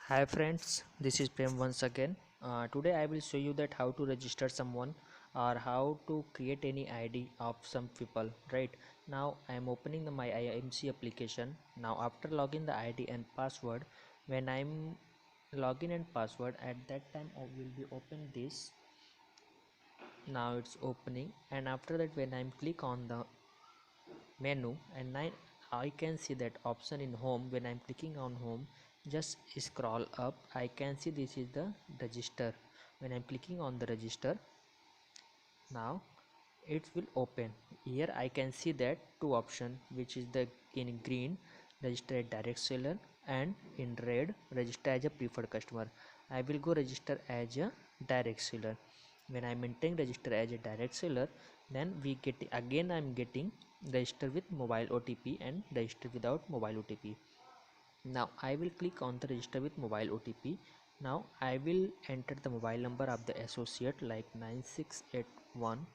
Hi friends, this is Prem once again. Today I will show you that how to register someone or how to create any ID of some people. Right now I am opening my IMC application. Now after login the ID and password, when I'm login and password, at that time I will be open this. Now it's opening, and after that when I'm click on the menu, and I can see that option in home. When I'm clicking on home, just scroll up, I can see this is the register. When I'm clicking on the register, now it will open. Here I can see that two option, which is the in green register a direct seller, and in red register as a preferred customer. I will go register as a direct seller. When I'm entering register as a direct seller, then we get again I'm getting register with mobile OTP and register without mobile OTP. Now I will click on the register with mobile OTP. Now I will enter the mobile number of the associate like 9681.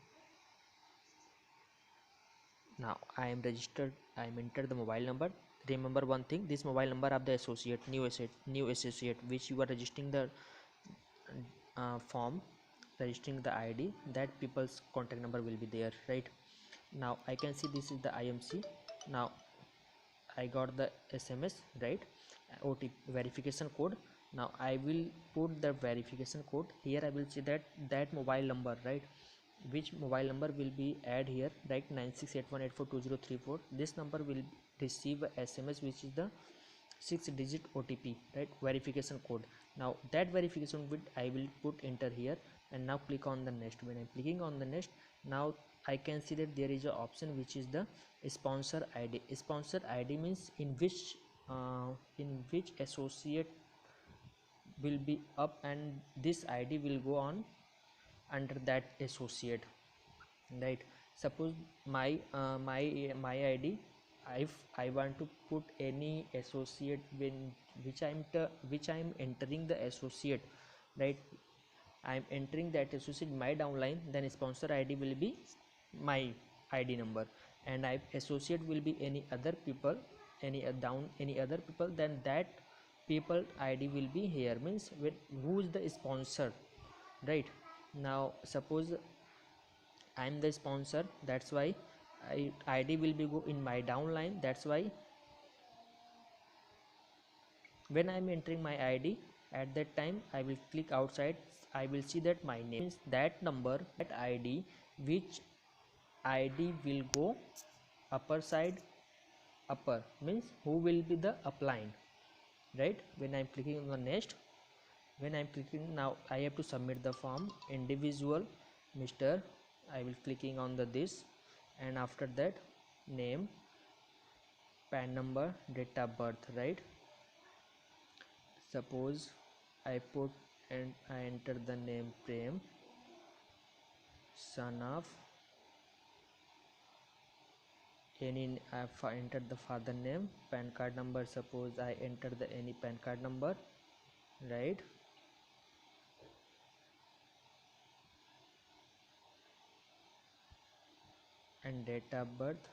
Now I am registered. I am entered the mobile number. Remember one thing, this mobile number of the associate, new associate which you are registering the form, registering the ID, that people's contact number will be there. Right now I can see this is the IMC. Now I got the SMS, right? OTP verification code. Now I will put the verification code here. I will see that mobile number, right? Which mobile number will be add here, right? 9681842034. This number will receive a SMS which is the 6-digit OTP, right? Verification code. Now that verification code I will put enter here, and now click on the next. When I'm clicking on the next, now I can see that there is an option which is the sponsor ID. Sponsor ID means in which associate will be up, and this ID will go on under that associate, right? Suppose my ID, if I want to put any associate when which I'm entering the associate, right? I'm entering that associate my downline, then sponsor ID will be my ID number, and I associate will be any other people, any other people, then that people ID will be here, means with who is the sponsor, right? Now suppose I'm the sponsor, that's why ID will be go in my downline. That's why when I'm entering my ID, at that time I will click outside. I will see that my name is that number, that ID, which ID will go upper side. Upper means who will be the upline, right? When I'm clicking on the next, when I'm clicking, now I have to submit the form individual Mr. I will clicking on the this, and after that name, PAN number, date of birth, right? Suppose I put and I enter the name Prem, son of any. I entered the father name. PAN card number, suppose I enter the any PAN card number, right? And date of birth,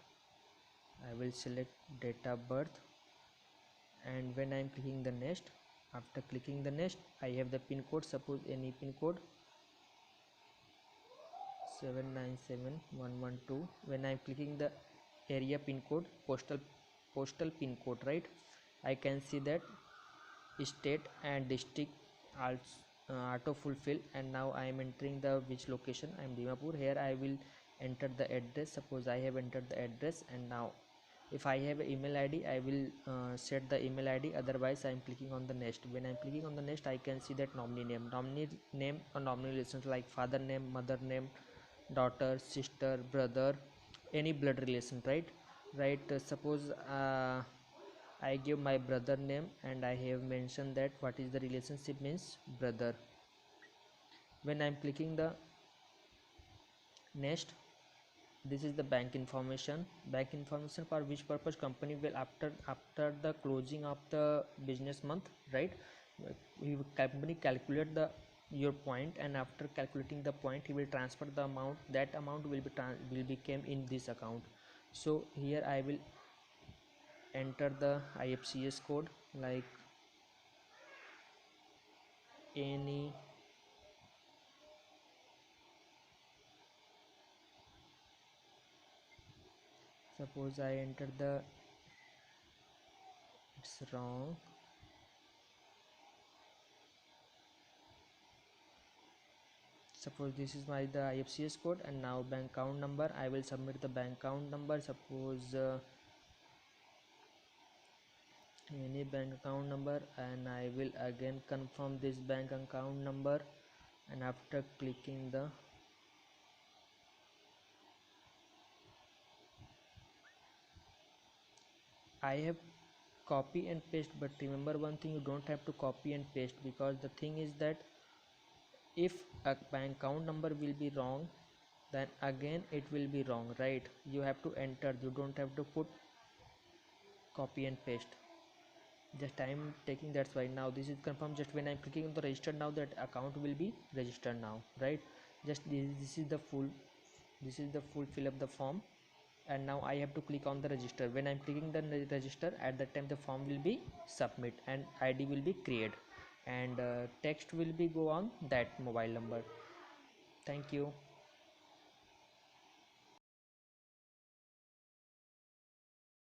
I will select date of birth. And when I'm clicking the next, after clicking the next, I have the pin code. Suppose any pin code 797112. When I'm clicking the area pin code, postal pin code, right? I can see that state and district auto fulfill, and now I am entering the which location. I am Dimapur. Here I will enter the address. Suppose I have entered the address, and now if I have an email ID, I will set the email ID. Otherwise I am clicking on the next. When I am clicking on the next, I can see that nominee name or nominee relations like father name, mother name, daughter, sister, brother, any blood relation, right? Suppose I give my brother name, and I have mentioned that what is the relationship means brother. When I'm clicking the next, this is the bank information for which purpose company will, after the closing of the business month, right? Company calculate the your point, and after calculating the point he will transfer the amount. That amount will become in this account. So here I will enter the IFSC code like any suppose I enter the it's wrong. Suppose this is my the IFSC code, and now bank account number. I will submit the bank account number. Suppose any bank account number, and I will again confirm this bank account number, and after clicking the I have copy and paste, but remember one thing, you don't have to copy and paste, because the thing is that if a bank account number will be wrong, then again it will be wrong, right? You have to enter, you don't have to put copy and paste. Just time taking, that's why. Now this is confirmed. Just when I'm clicking on the register, now that account will be registered now, right? Just this is the full fill up the form, and now I have to click on the register. When I'm clicking the register, at that time the form will be submit and ID will be create, and text will be go on that mobile number. Thank you.